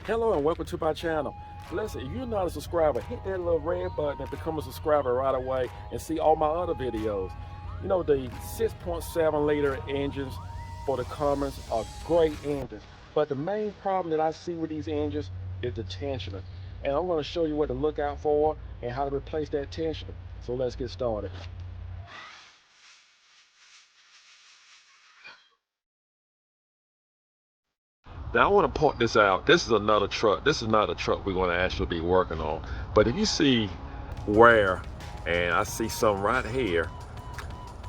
Hello and welcome to my channel. Listen, if you're not a subscriber, hit that little red button and become a subscriber right away and see all my other videos. You know, the 6.7 liter engines for the Cummins are great engines, but the main problem that I see with these engines is the tensioner. And I'm going to show you what to look out for and how to replace that tensioner. So let's get started. Now I want to point this out. This is another truck. This is not a truck we're going to actually be working on. But if you see wear, and I see some right here,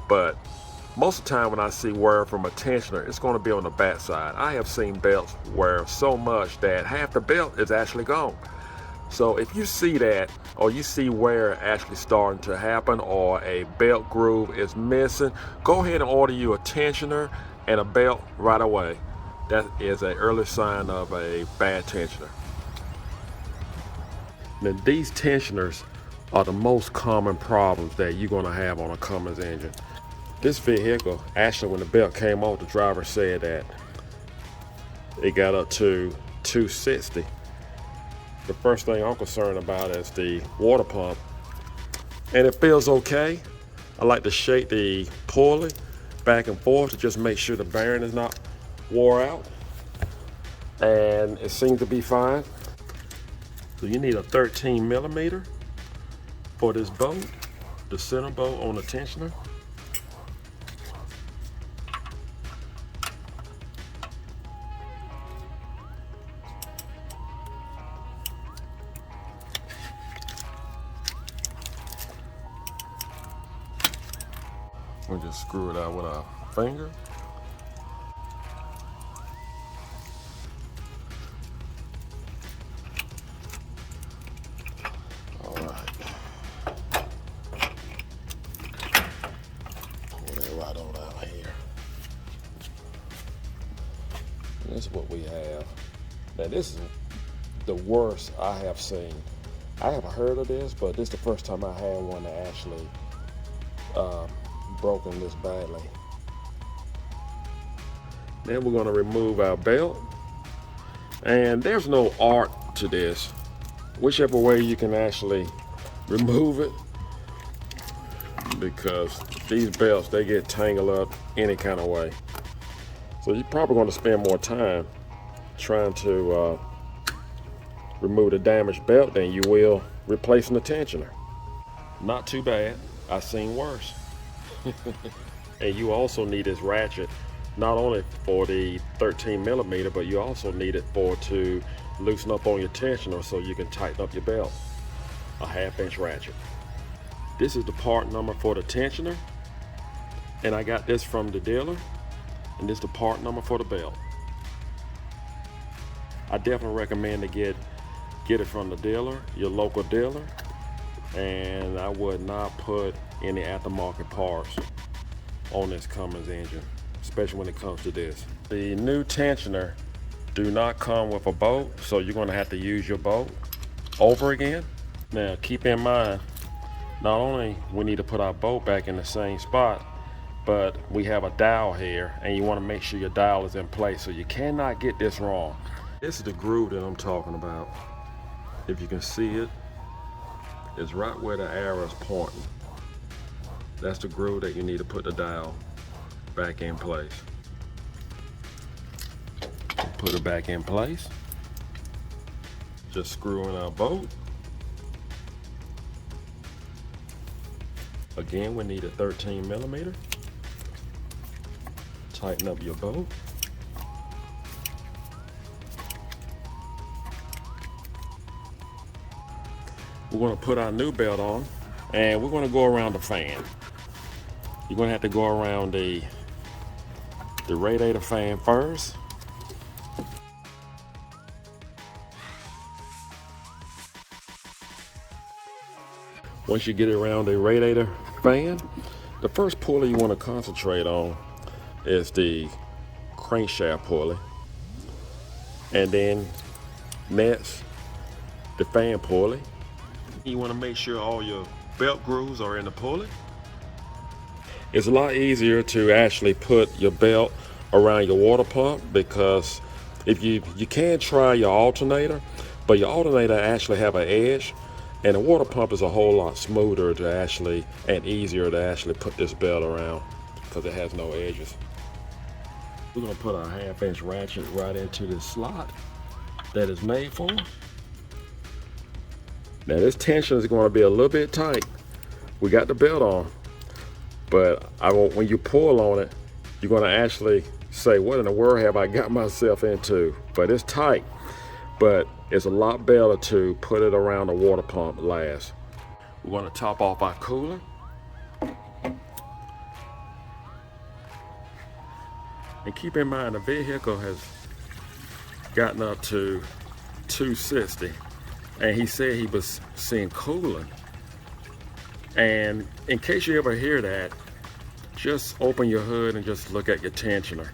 but most of the time when I see wear from a tensioner, it's going to be on the back side. I have seen belts wear so much that half the belt is actually gone. So if you see that, or you see wear actually starting to happen, or a belt groove is missing, go ahead and order you a tensioner and a belt right away. That is an early sign of a bad tensioner. Now these tensioners are the most common problems that you're going to have on a Cummins engine. This vehicle, actually when the belt came off, the driver said that it got up to 260. The first thing I'm concerned about is the water pump. And it feels okay. I like to shake the pulley back and forth to just make sure the bearing is not wore out. And it seems to be fine. So you need a 13 millimeter for this bolt, the center bolt on the tensioner. We'll just screw it out with our finger. All right. Pull that right on out here. This is what we have. Now this is the worst I have seen. I haven't heard of this, but this is the first time I had one that actually broken this badly. Then we're going to remove our belt, and there's no art to this. Whichever way you can actually remove it, because these belts, they get tangled up any kind of way. So you're probably going to spend more time trying to remove the damaged belt than you will replacing the tensioner. Not too bad. I've seen worse. And you also need this ratchet not only for the 13 millimeter, but you also need it to loosen up on your tensioner so you can tighten up your belt. A 1/2 inch ratchet. This is the part number for the tensioner, and I got this from the dealer, and this is the part number for the belt. I definitely recommend to get it from the dealer, your local dealer, and I would not put any aftermarket parts on this Cummins engine, especially when it comes to this. The new tensioner do not come with a bolt, so you're going to have to use your bolt over again. Now keep in mind, not only we need to put our bolt back in the same spot, but we have a dial here, and you want to make sure your dial is in place, so you cannot get this wrong. This is the groove that I'm talking about. If you can see it, it's right where the arrow is pointing. That's the groove that you need to put the dial back in place. Put it back in place. Just screw in our bolt. Again, we need a 13 millimeter. Tighten up your bolt. We're going to put our new belt on, and we're going to go around the fan. You're going to have to go around the radiator fan first. Once you get it around the radiator fan, the first pulley you want to concentrate on is the crankshaft pulley, and then next the fan pulley. You want to make sure all your belt grooves are in the pulley. It's a lot easier to actually put your belt around your water pump because If you can try your alternator, but your alternator actually have an edge, and the water pump is a whole lot smoother to actually and easier to actually put this belt around because it has no edges. We're gonna put our 1/2-inch ratchet right into this slot that is made for. Now this tension is going to be a little bit tight. We got the belt on, but when you pull on it, you're going to actually say, what in the world have I got myself into? But it's tight, but it's a lot better to put it around the water pump last. We're going to top off our cooler. And keep in mind, the vehicle has gotten up to 260. And he said he was seeing cooling. And in case you ever hear that, just open your hood and just look at your tensioner.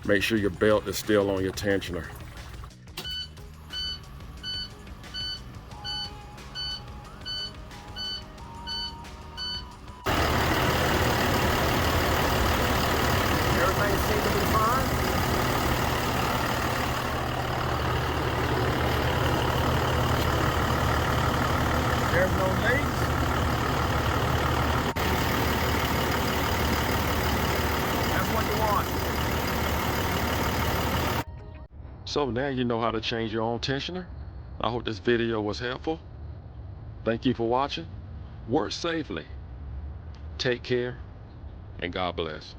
Make sure your belt is still on your tensioner. Everything seems to be fine. There's no leaks. That's what you want. So now you know how to change your own tensioner. I hope this video was helpful. Thank you for watching. Work safely. Take care, and God bless.